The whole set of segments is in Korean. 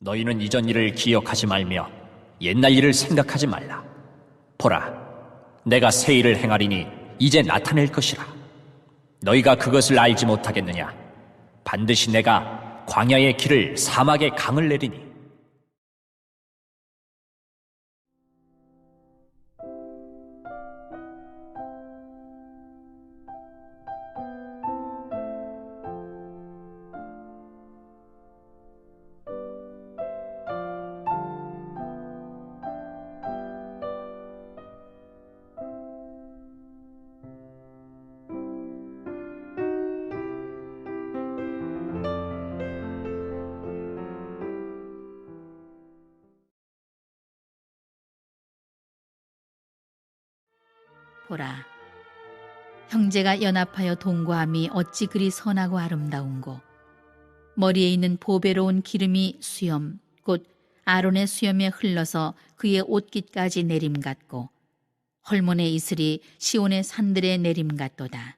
너희는 이전 일을 기억하지 말며 옛날 일을 생각하지 말라. 보라, 내가 새 일을 행하리니 이제 나타낼 것이라. 너희가 그것을 알지 못하겠느냐? 반드시 내가 광야의 길을 사막의 강을 내리니. 보라, 형제가 연합하여 동거함이 어찌 그리 선하고 아름다운고, 머리에 있는 보배로운 기름이 수염 곧 아론의 수염에 흘러서 그의 옷깃까지 내림 같고, 헐몬의 이슬이 시온의 산들의 내림 같도다.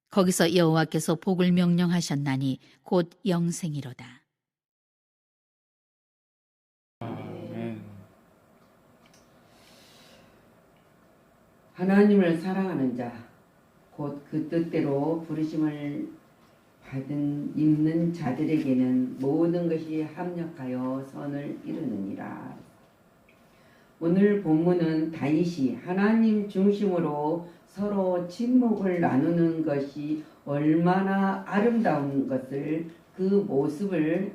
거기서 여호와께서 복을 명령하셨나니 곧 영생이로다. 하나님을 사랑하는 자, 곧 그 뜻대로 부르심을 입는 자들에게는 모든 것이 합력하여 선을 이루느니라. 오늘 본문은 다윗이 하나님 중심으로 서로 친목을 나누는 것이 얼마나 아름다운 것을, 그 모습을,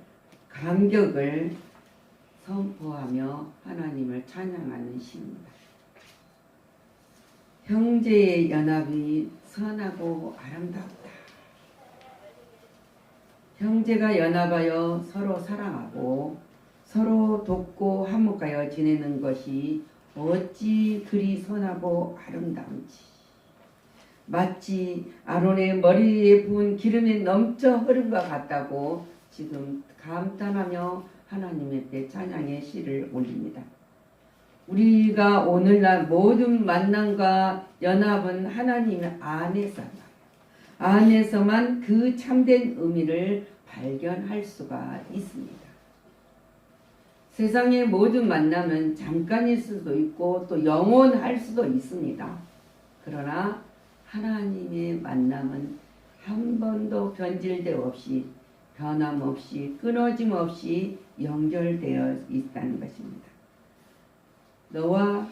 감격을 선포하며 하나님을 찬양하는 시입니다. 형제의 연합이 선하고 아름답다. 형제가 연합하여 서로 사랑하고 서로 돕고 화목하여 지내는 것이 어찌 그리 선하고 아름다운지. 마치 아론의 머리에 부은 기름이 넘쳐 흐름과 같다고 지금 감탄하며 하나님 앞에 찬양의 시를 올립니다. 우리가 오늘날 모든 만남과 연합은 하나님 안에서만 그 참된 의미를 발견할 수가 있습니다. 세상의 모든 만남은 잠깐일 수도 있고 또 영원할 수도 있습니다. 그러나 하나님의 만남은 한 번도 변질되어 없이, 변함없이, 끊어짐 없이 연결되어 있다는 것입니다. 너와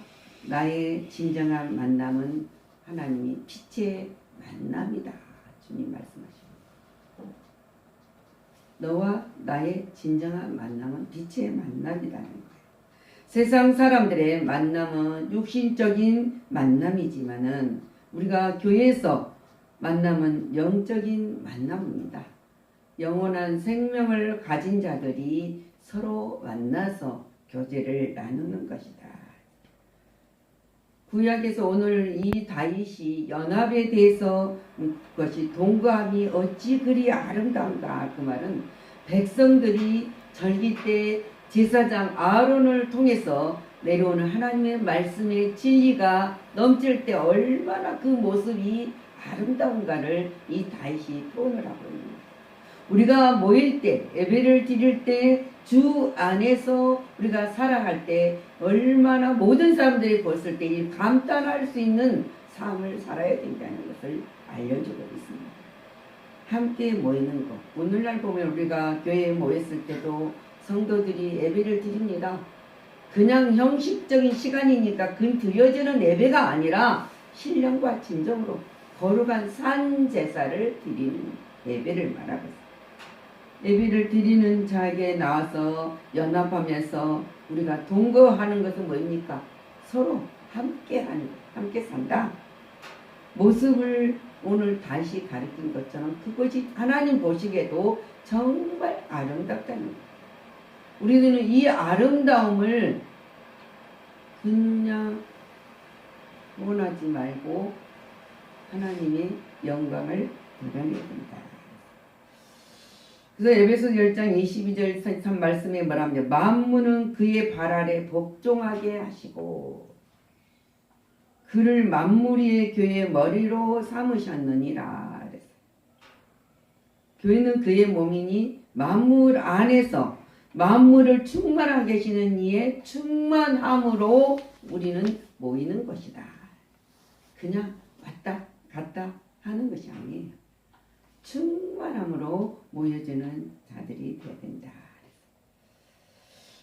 나의 진정한 만남은 하나님이 빛의 만남이다. 주님 말씀하십니다. 너와 나의 진정한 만남은 빛의 만남이라는 거예요. 세상 사람들의 만남은 육신적인 만남이지만은 우리가 교회에서 만남은 영적인 만남입니다. 영원한 생명을 가진 자들이 서로 만나서 교제를 나누는 것이다. 구약에서 오늘 이 다윗이 연합에 대해서 것이 동거함이 어찌 그리 아름다운가, 그 말은 백성들이 절기 때 제사장 아론을 통해서 내려오는 하나님의 말씀의 진리가 넘칠 때 얼마나 그 모습이 아름다운가를 이 다윗이 표현을 하고 있습니다. 우리가 모일 때, 예배를 드릴 때, 주 안에서 우리가 살아갈 때 얼마나 모든 사람들이 봤을 때 감탄할 수 있는 삶을 살아야 된다는 것을 알려주고 있습니다. 함께 모이는 것. 오늘날 보면 우리가 교회에 모였을 때도 성도들이 예배를 드립니다. 그냥 형식적인 시간이니까 그 드려지는 예배가 아니라 신령과 진정으로 거룩한 산 제사를 드리는 예배를 말하고 있습니다. 예배를 드리는 자에게 나와서 연합하면서 우리가 동거하는 것은 뭐입니까? 서로 함께하는 것, 함께 산다. 모습을 오늘 다시 가르친 것처럼 그것이 하나님 보시기에도 정말 아름답다는 것. 우리는 이 아름다움을 그냥 원하지 말고 하나님의 영광을 드러내야 된다. 그래서 에베소 10장 22절 33 말씀에 뭐랍니까? 만물은 그의 발 아래 복종하게 하시고 그를 만물 위의 교회의 머리로 삼으셨느니라. 그래서 교회는 그의 몸이니 만물 안에서 만물을 충만하게 하시는 이의 충만함으로 우리는 모이는 것이다. 그냥 왔다 갔다 하는 것이 아니에요. 충만함으로 모여지는 자들이 되어야 된다.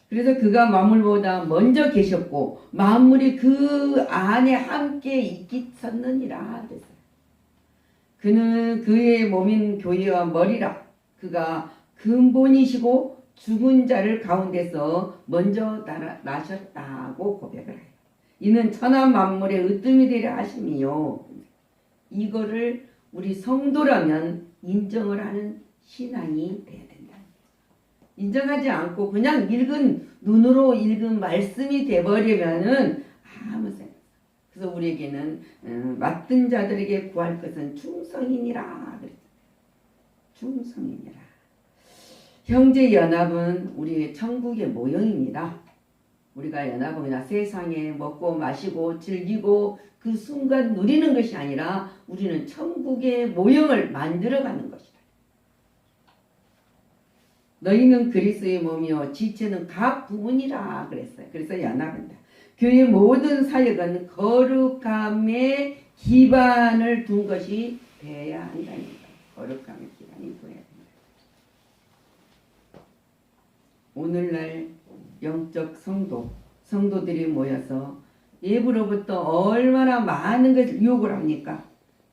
그래서 그가 만물보다 먼저 계셨고 만물이 그 안에 함께 있겠었느니라. 그는 그의 몸인 교회와 머리라. 그가 근본이시고 죽은 자를 가운데서 먼저 나셨다고 고백을 해요. 이는 천하 만물의 으뜸이 되려 하심이요. 이거를 우리 성도라면 인정을 하는 신앙이 돼야 된다. 인정하지 않고 그냥 눈으로 읽은 말씀이 돼버리면은 아무 생각. 그래서 우리에게는 맡은 자들에게 구할 것은 충성이니라. 충성이니라. 형제 연합은 우리의 천국의 모형입니다. 우리가 연합은 세상에 먹고 마시고 즐기고 그 순간 누리는 것이 아니라 우리는 천국의 모형을 만들어가는 것이다. 너희는 그리스도의 몸이요 지체는 각 부분이라 그랬어요. 그래서 연합한다. 교회의 모든 사역은 거룩함의 기반을 둔 것이 돼야 한다는 거예요. 거룩함의 기반이 돼야 된다. 오늘날 영적 성도들이 모여서 예부로부터 얼마나 많은 것을 유혹을 합니까?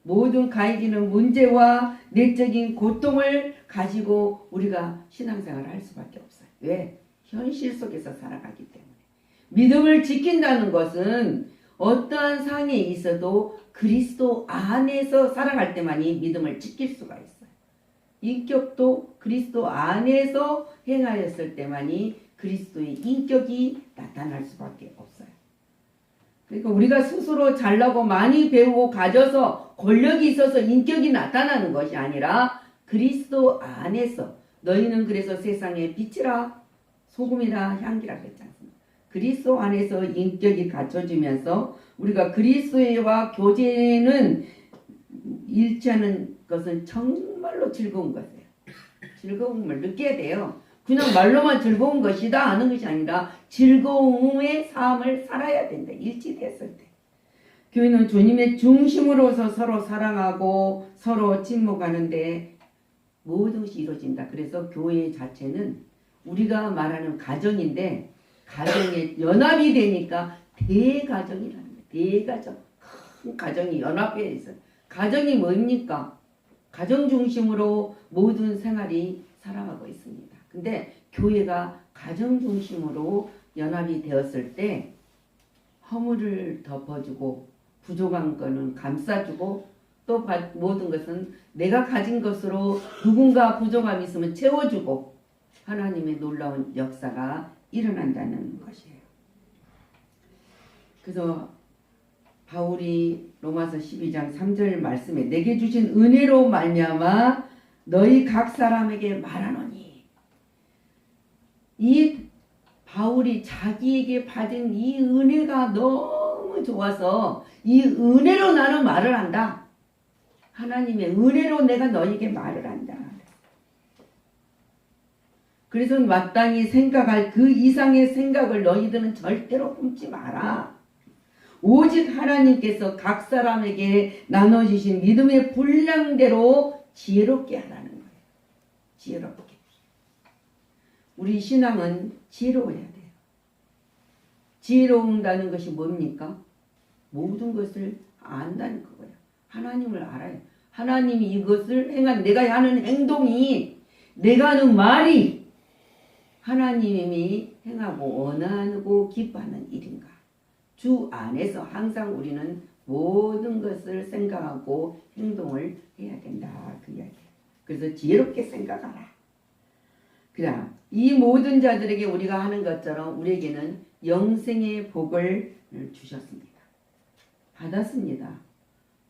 모든 가해지는 문제와 내적인 고통을 가지고 우리가 신앙생활을 할 수밖에 없어요. 왜? 현실 속에서 살아가기 때문에. 믿음을 지킨다는 것은 어떠한 상황에 있어도 그리스도 안에서 살아갈 때만이 믿음을 지킬 수가 있어요. 인격도 그리스도 안에서 행하였을 때만이 그리스도의 인격이 나타날 수밖에 없어요. 그러니까 우리가 스스로 잘나고 많이 배우고 가져서 권력이 있어서 인격이 나타나는 것이 아니라 그리스도 안에서 너희는 그래서 세상의 빛이라 소금이라 향기라 그랬지 않습니까? 그리스도 안에서 인격이 갖춰지면서 우리가 그리스도와 교제는 일치하는 것은 정말로 즐거운 것이에요. 즐거움을 느껴야 돼요. 그냥 말로만 즐거운 것이다 하는 것이 아니라 즐거움의 삶을 살아야 된다. 일치됐을 때. 교회는 주님의 중심으로서 서로 사랑하고 서로 침묵하는데 모든 것이 이루어진다. 그래서 교회 자체는 우리가 말하는 가정인데 가정에 연합이 되니까 대가정이라는 거예요. 대가정. 큰 가정이 연합해 있어요. 가정이 뭡니까? 가정 중심으로 모든 생활이 살아가고 있습니다. 근데 교회가 가정 중심으로 연합이 되었을 때 허물을 덮어주고 부족한 거는 감싸주고 또 모든 것은 내가 가진 것으로 누군가 부족함이 있으면 채워주고 하나님의 놀라운 역사가 일어난다는 것이에요. 그래서 바울이 로마서 12장 3절 말씀에 내게 주신 은혜로 말미암아 너희 각 사람에게 말하노니 이 바울이 자기에게 받은 이 은혜가 너무 좋아서 이 은혜로 나는 말을 한다. 하나님의 은혜로 내가 너에게 말을 한다. 그래서 마땅히 생각할 그 이상의 생각을 너희들은 절대로 품지 마라. 오직 하나님께서 각 사람에게 나눠주신 믿음의 분량대로 지혜롭게 하라는 거예요. 지혜롭게. 우리 신앙은 지혜로워야 돼요. 지혜로운다는 것이 뭡니까? 모든 것을 안다는 거예요. 하나님을 알아요. 하나님이 이것을 내가 하는 행동이, 내가 하는 말이 하나님이 행하고 원하고 기뻐하는 일인가? 주 안에서 항상 우리는 모든 것을 생각하고 행동을 해야 된다. 그 이야기예요. 그래서 지혜롭게 생각하라. 그냥 이 모든 자들에게 우리가 하는 것처럼 우리에게는 영생의 복을 주셨습니다. 받았습니다.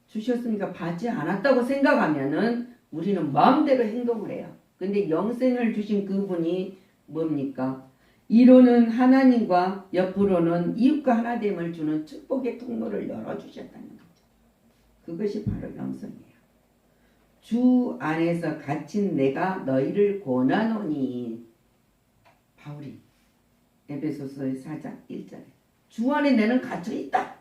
주셨으니까 받지 않았다고 생각하면은 우리는 마음대로 행동을 해요. 근데 영생을 주신 그분이 뭡니까? 이로는 하나님과 옆으로는 이웃과 하나됨을 주는 축복의 통로를 열어주셨다는 거죠. 그것이 바로 영생이에요. 주 안에서 갇힌 내가 너희를 권하노니 바울이 에베소서의 4장 1절에 주 안에 내는 갇혀 있다.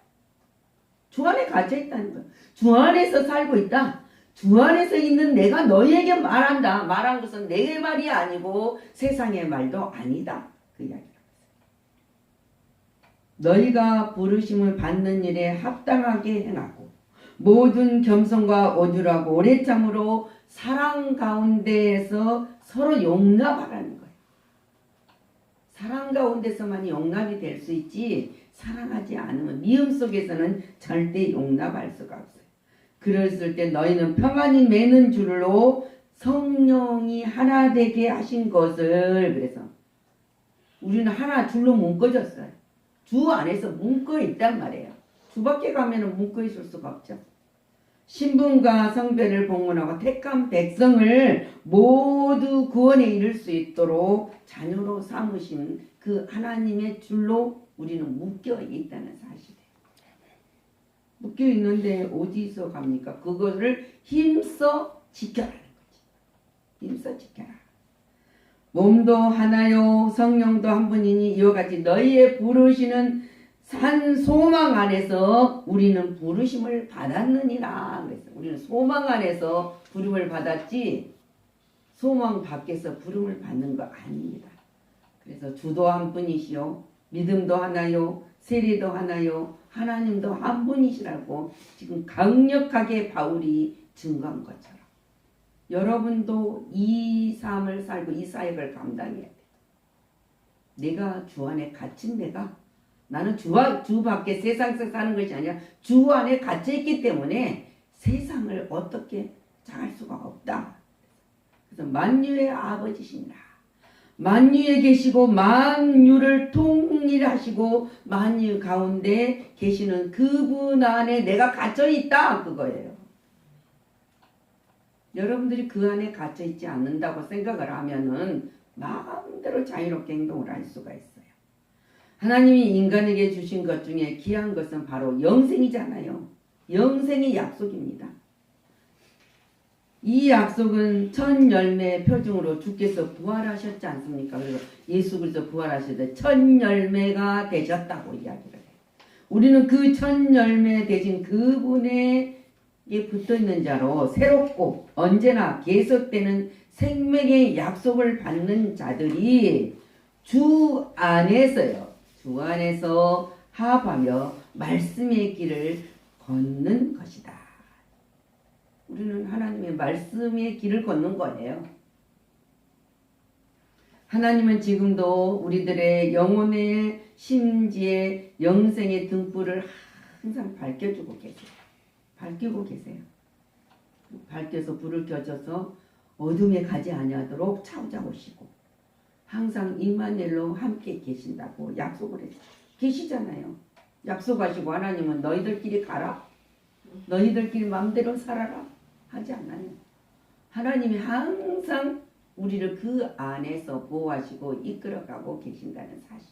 주 안에 갇혀 있다는 거야. 주 안에서 살고 있다. 주 안에서 있는 내가 너희에게 말한다. 말한 것은 내 말이 아니고 세상의 말도 아니다. 그 이야기라고 했어요. 너희가 부르심을 받는 일에 합당하게 행하고 모든 겸손과 오죽하고 오래 참으로 사랑 가운데에서 서로 용납하라는 거예요. 사랑 가운데서만 용납이 될 수 있지 사랑하지 않으면 미움 속에서는 절대 용납할 수가 없어요. 그랬을 때 너희는 평안히 매는 줄로 성령이 하나 되게 하신 것을 그래서 우리는 하나 줄로 묶어졌어요. 주 안에서 묶어 있단 말이에요. 주 밖에 가면은 묶어 있을 수가 없죠. 신분과 성별을 봉헌하고 택한 백성을 모두 구원에 이를 수 있도록 자녀로 삼으신 그 하나님의 줄로 우리는 묶여 있다는 사실이에요. 묶여 있는데 어디서 갑니까? 그것을 힘써 지켜라는 거지. 힘써 지켜라. 몸도 하나요 성령도 한 분이니 이와 같이 너희의 부르시는 산 소망 안에서 우리는 부르심을 받았느니라. 그래서 우리는 소망 안에서 부름을 받았지 소망 밖에서 부름을 받는 거 아닙니다. 그래서 주도 한 분이시요 믿음도 하나요 세례도 하나요 하나님도 한 분이시라고 지금 강력하게 바울이 증거한 것처럼 여러분도 이 삶을 살고 이 사역을 감당해야 돼. 내가 주 안에 갇힌 내가 나는 주 밖에 세상에서 사는 것이 아니라 주 안에 갇혀있기 때문에 세상을 어떻게 장할 수가 없다. 그래서 만유의 아버지시니라. 만유에 계시고 만유를 통일하시고 만유 가운데 계시는 그분 안에 내가 갇혀있다. 그거예요. 여러분들이 그 안에 갇혀있지 않는다고 생각을 하면은 마음대로 자유롭게 행동을 할 수가 있어요. 하나님이 인간에게 주신 것 중에 귀한 것은 바로 영생이잖아요. 영생의 약속입니다. 이 약속은 첫 열매의 표징으로 주께서 부활하셨지 않습니까? 그래서 예수 그리스도 부활하실 때 첫 열매가 되셨다고 이야기를 해요. 우리는 그 첫 열매 되신 그분에게 붙어있는 자로 새롭고 언제나 계속되는 생명의 약속을 받는 자들이 주 안에서요. 주 안에서 합하며 말씀의 길을 걷는 것이다. 우리는 하나님의 말씀의 길을 걷는 거예요. 하나님은 지금도 우리들의 영혼의 심지에 영생의 등불을 항상 밝혀주고 계세요. 밝히고 계세요. 밝혀서 불을 켜줘서 어둠에 가지 아니하도록 찾아오시고 항상 임마누엘로 함께 계신다고 약속을 해요. 계시잖아요. 약속하시고 하나님은 너희들끼리 가라. 너희들끼리 마음대로 살아라. 하지 않아요. 하나님이 항상 우리를 그 안에서 보호하시고 이끌어가고 계신다는 사실.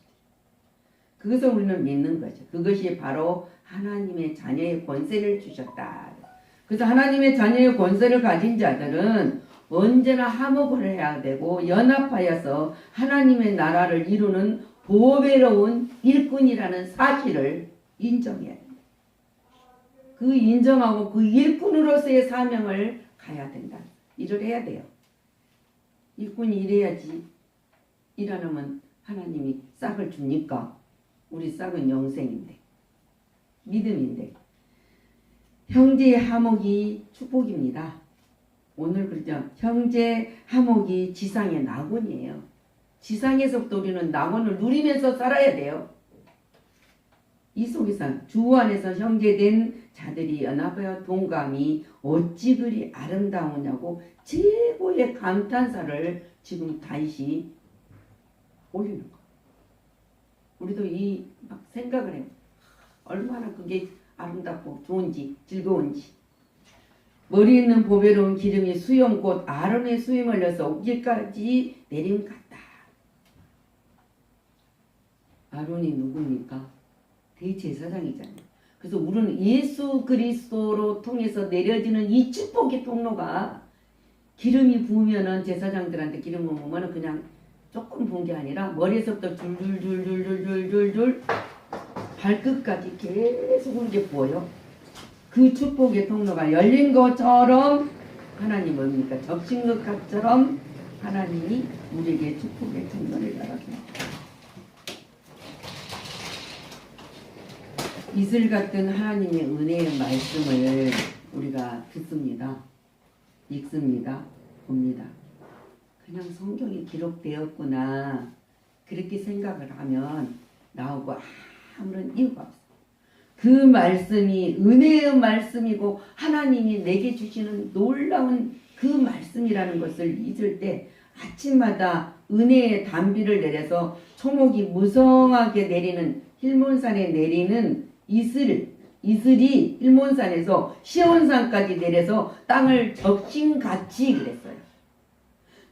그것을 우리는 믿는 거죠. 그것이 바로 하나님의 자녀의 권세를 주셨다. 그래서 하나님의 자녀의 권세를 가진 자들은 언제나 화목을 해야 되고 연합하여서 하나님의 나라를 이루는 보배로운 일꾼이라는 사실을 인정해야 됩니다. 그 인정하고 그 일꾼으로서의 사명을 가야 된다. 일을 해야 돼요. 일꾼이 일해야지. 일 안 하면 하나님이 싹을 줍니까? 우리 싹은 영생인데 믿음인데 형제의 화목이 축복입니다. 오늘 그러죠. 형제 화목이 지상의 낙원이에요. 지상에서부터 우리는 낙원을 누리면서 살아야 돼요. 이 속에서 주 안에서 형제된 자들이 연합하여 동감이 어찌 그리 아름다우냐고 최고의 감탄사를 지금 다윗이 올리는 거. 우리도 이 막 생각을 해요. 얼마나 그게 아름답고 좋은지 즐거운지. 머리에 있는 보배로운 기름이 수염 곧 아론의 수염을 흘려서 옷길까지 내림 같다. 아론이 누굽니까? 대제사장이잖아요. 그래서 우리는 예수 그리스도로 통해서 내려지는 이 축복의 통로가 기름이 부으면은 제사장들한테 기름 부으면은 그냥 조금 본 게 아니라 머리에서부터 줄줄줄줄줄줄줄 발끝까지 계속 이렇게 부어요. 그 축복의 통로가 열린 것처럼 하나님 뭡니까? 적신극합처럼 하나님이 우리에게 축복의 통로를 열어줍니다. 이슬 같은 하나님의 은혜의 말씀을 우리가 듣습니다. 읽습니다. 봅니다. 그냥 성경이 기록되었구나 그렇게 생각을 하면 나오고 아무런 이유가 없어요. 그 말씀이 은혜의 말씀이고 하나님이 내게 주시는 놀라운 그 말씀이라는 것을 잊을 때 아침마다 은혜의 단비를 내려서 초목이 무성하게 내리는 힐몬산에 내리는 이슬이 힐몬산에서 시온산까지 내려서 땅을 적신같이 그랬어요.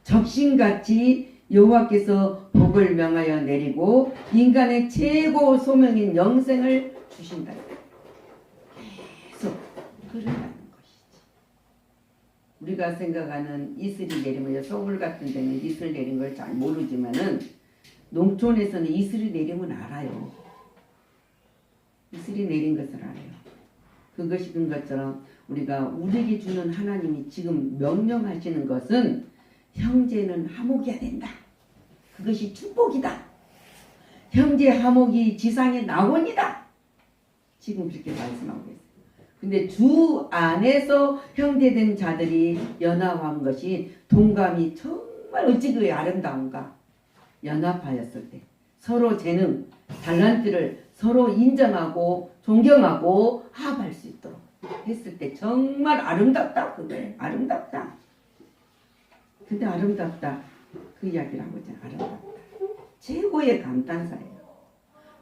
적신같이 여호와께서 복을 명하여 내리고 인간의 최고 소명인 영생을 주신다. 계속 흐른다는 것이지. 우리가 생각하는 이슬이 내리면 서울 같은 데는 이슬 내린 걸 잘 모르지만은 농촌에서는 이슬이 내리면 알아요. 이슬이 내린 것을 알아요. 그것이 그 것처럼 우리가 우리에게 주는 하나님이 지금 명령하시는 것은 형제는 화목해야 된다. 그것이 축복이다. 형제 화목이 지상의 낙원이다. 지금 그렇게 말씀하고 있어요. 근데 주 안에서 형제된 자들이 연합한 것이 동감이 정말 어찌 그리 아름다운가. 연합하였을 때 서로 재능, 달란트를 서로 인정하고 존경하고 합할 수 있도록 했을 때 정말 아름답다. 그거예요. 아름답다. 근데 아름답다. 그 이야기를 하고 있잖아요. 아름답다. 최고의 감탄사예요.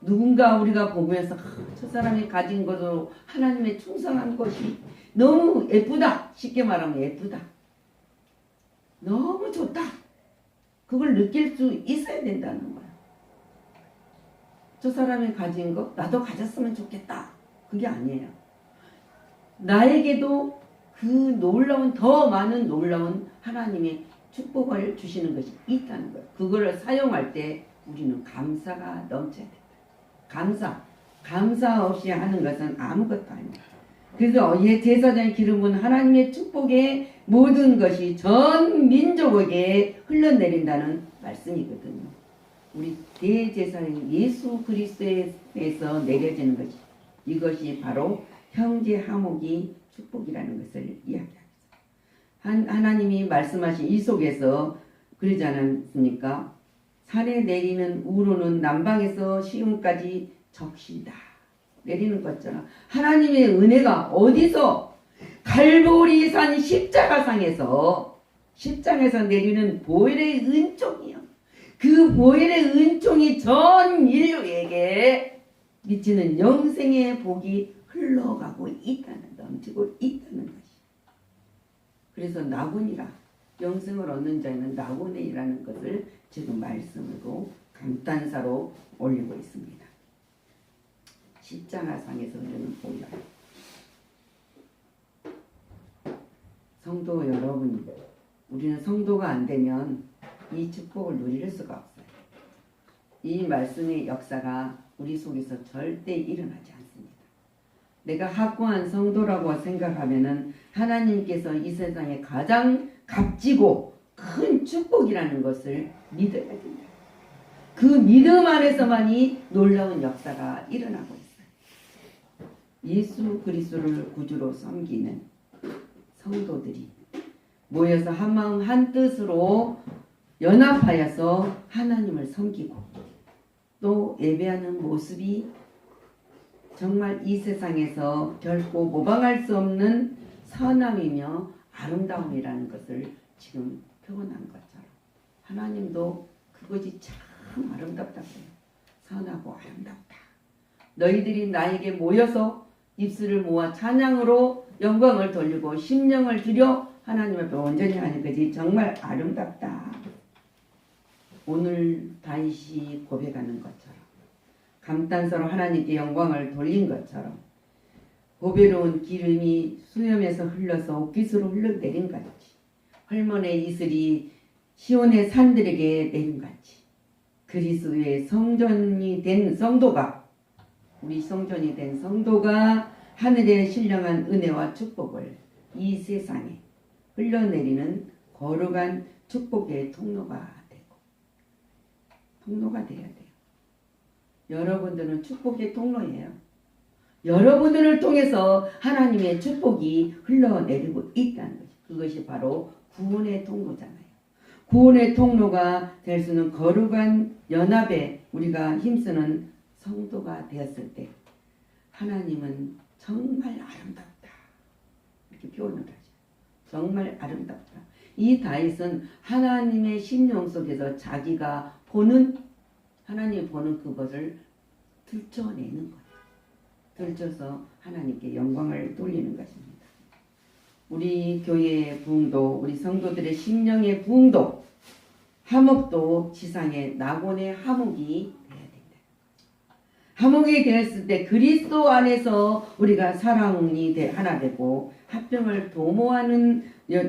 누군가 우리가 보면서 저 사람이 가진 것으로 하나님의 충성한 것이 너무 예쁘다. 쉽게 말하면 예쁘다. 너무 좋다. 그걸 느낄 수 있어야 된다는 거야. 저 사람이 가진 거 나도 가졌으면 좋겠다. 그게 아니에요. 나에게도 그 놀라운 더 많은 놀라운 하나님의 축복을 주시는 것이 있다는 거예요. 그거를 사용할 때 우리는 감사가 넘쳐야 된다. 감사 없이 하는 것은 아무것도 아닙니다. 그래서 제사장의 기름은 하나님의 축복의 모든 것이 전 민족에게 흘러내린다는 말씀이거든요. 우리 대제사장 예수 그리스도에서 내려지는 것이 이것이 바로 형제 화목이 축복이라는 것을 이야기합니다. 하나님이 말씀하신 이 속에서 그러지 않았습니까? 산에 내리는 우로는 남방에서 시온까지 적신다. 내리는 것처럼 하나님의 은혜가 어디서 갈보리산 십자가상에서 내리는 보혈의 은총이요. 그 보혈의 은총이 전 인류에게 미치는 영생의 복이 흘러가고 넘치고 있다는 것이. 그래서 나군이라 영생을 얻는 자에는 나군이라는 것을 지금 말씀으로 감탄사로 올리고 있습니다. 십자가상에서 흐르는 보혈. 성도 여러분, 우리는 성도가 안 되면 이 축복을 누릴 수가 없어요. 이 말씀의 역사가 우리 속에서 절대 일어나지 않습니다. 내가 확고한 성도라고 생각하면은 하나님께서 이 세상에 가장 값지고 큰 축복이라는 것을 믿어야 된다. 그 믿음 안에서만이 놀라운 역사가 일어나고 있어요. 예수 그리스도를 구주로 섬기는 성도들이 모여서 한마음 한뜻으로 연합하여서 하나님을 섬기고 또 예배하는 모습이 정말 이 세상에서 결코 모방할 수 없는 선함이며 아름다움이라는 것을 지금 표현한 것처럼 하나님도 그것이 참 아름답다고 해요. 선하고 아름답다. 너희들이 나에게 모여서 입술을 모아 찬양으로 영광을 돌리고 심령을 들여 하나님 앞에 온전히 하는 것이 정말 아름답다. 오늘 다윗이 고백하는 것처럼 감탄사로 하나님께 영광을 돌린 것처럼 보배로운 기름이 수염에서 흘러서 옷깃으로 흘러내린 같이 헐몬의 이슬이 시온의 산들에게 내림같이 그리스도의 성전이 된 성도가, 우리 성전이 된 성도가 하늘의 신령한 은혜와 축복을 이 세상에 흘러내리는 거룩한 축복의 통로가 돼야 돼요. 여러분들은 축복의 통로예요. 여러분들을 통해서 하나님의 축복이 흘러내리고 있다는 거죠. 그것이 바로 구원의 통로잖아요. 구원의 통로가 될 수는 거룩한 연합에 우리가 힘쓰는 성도가 되었을 때 하나님은 정말 아름답다, 이렇게 표현을 하죠. 정말 아름답다. 이 다윗은 하나님의 심령 속에서 자기가 보는, 하나님이 보는 그것을 들춰내는 거예요. 들춰서 하나님께 영광을 돌리는 것입니다. 우리 교회의 부흥도, 우리 성도들의 심령의 부흥도, 화목도 지상의 낙원의 화목이 되어야 된다. 화목이 되었을 때 그리스도 안에서 우리가 사랑이 하나 되고 합병을 도모하는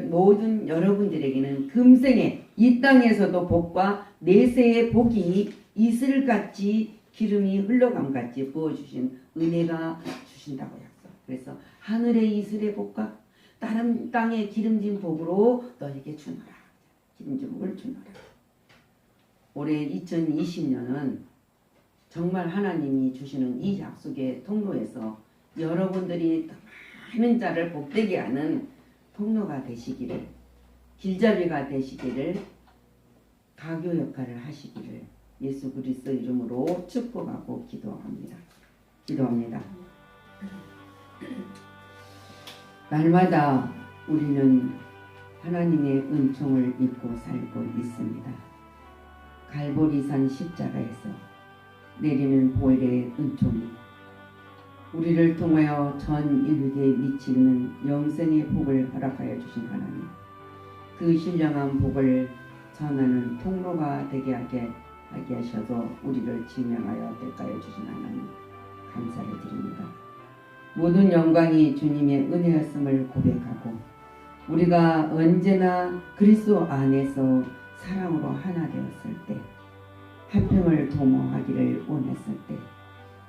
모든 여러분들에게는 금생에 이 땅에서도 복과 내세의 복이 이슬같이 기름이 흘러감같이 부어주신 은혜가 주신다고 약속. 그래서 하늘의 이슬의 복과 다른 땅의 기름진 복으로 너에게 주노라. 기름진 복을 주노라. 올해 2020년은 정말 하나님이 주시는 이 약속의 통로에서 여러분들이 많은 자를 복되게 하는 통로가 되시기를, 길잡이가 되시기를, 가교 역할을 하시기를 예수 그리스도 이름으로 축복하고 기도합니다. 날마다 우리는 하나님의 은총을 입고 살고 있습니다. 갈보리산 십자가에서 내리는 보혈의 은총이 우리를 통하여 전 인류에 미치는 영생의 복을 허락하여 주신 하나님, 그 신령한 복을 전하는 통로가 되게 하게 하셔서 우리를 지명하여 대가해 주신 하나님 감사를 드립니다. 모든 영광이 주님의 은혜였음을 고백하고 우리가 언제나 그리스도 안에서 사랑으로 하나 되었을 때, 합평을 도모하기를 원했을 때,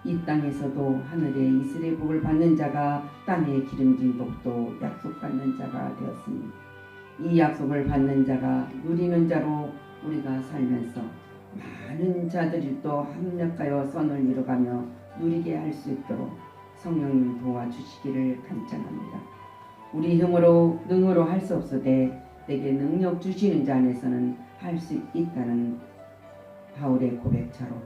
이 땅에서도 하늘의 이슬의 복을 받는 자가 땅의 기름진 복도 약속받는 자가 되었습니다. 이 약속을 받는 자가 누리는 자로 우리가 살면서 많은 자들이 또 합력하여 선을 이루가며 누리게 할 수 있도록 성령님 도와주시기를 간청합니다. 우리 힘으로 능으로 할 수 없으되 내게 능력 주시는 자 안에서는 할 수 있다는 바울의 고백처럼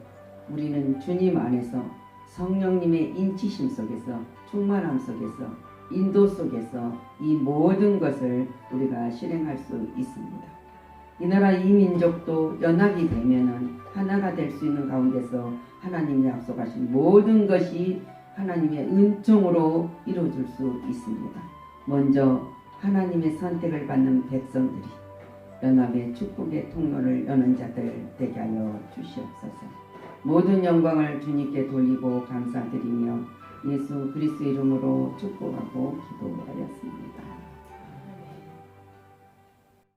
우리는 주님 안에서 성령님의 인치심 속에서 충만함 속에서 인도 속에서 이 모든 것을 우리가 실행할 수 있습니다. 이 나라 이 민족도 연합이 되면은 하나가 될 수 있는 가운데서 하나님이 약속하신 모든 것이 하나님의 은총으로 이루어질 수 있습니다. 먼저 하나님의 선택을 받는 백성들이 연합의 축복의 통로를 여는 자들 되게 하여 주시옵소서. 모든 영광을 주님께 돌리고 감사드리며 예수 그리스도 이름으로 축복하고 기도하였습니다.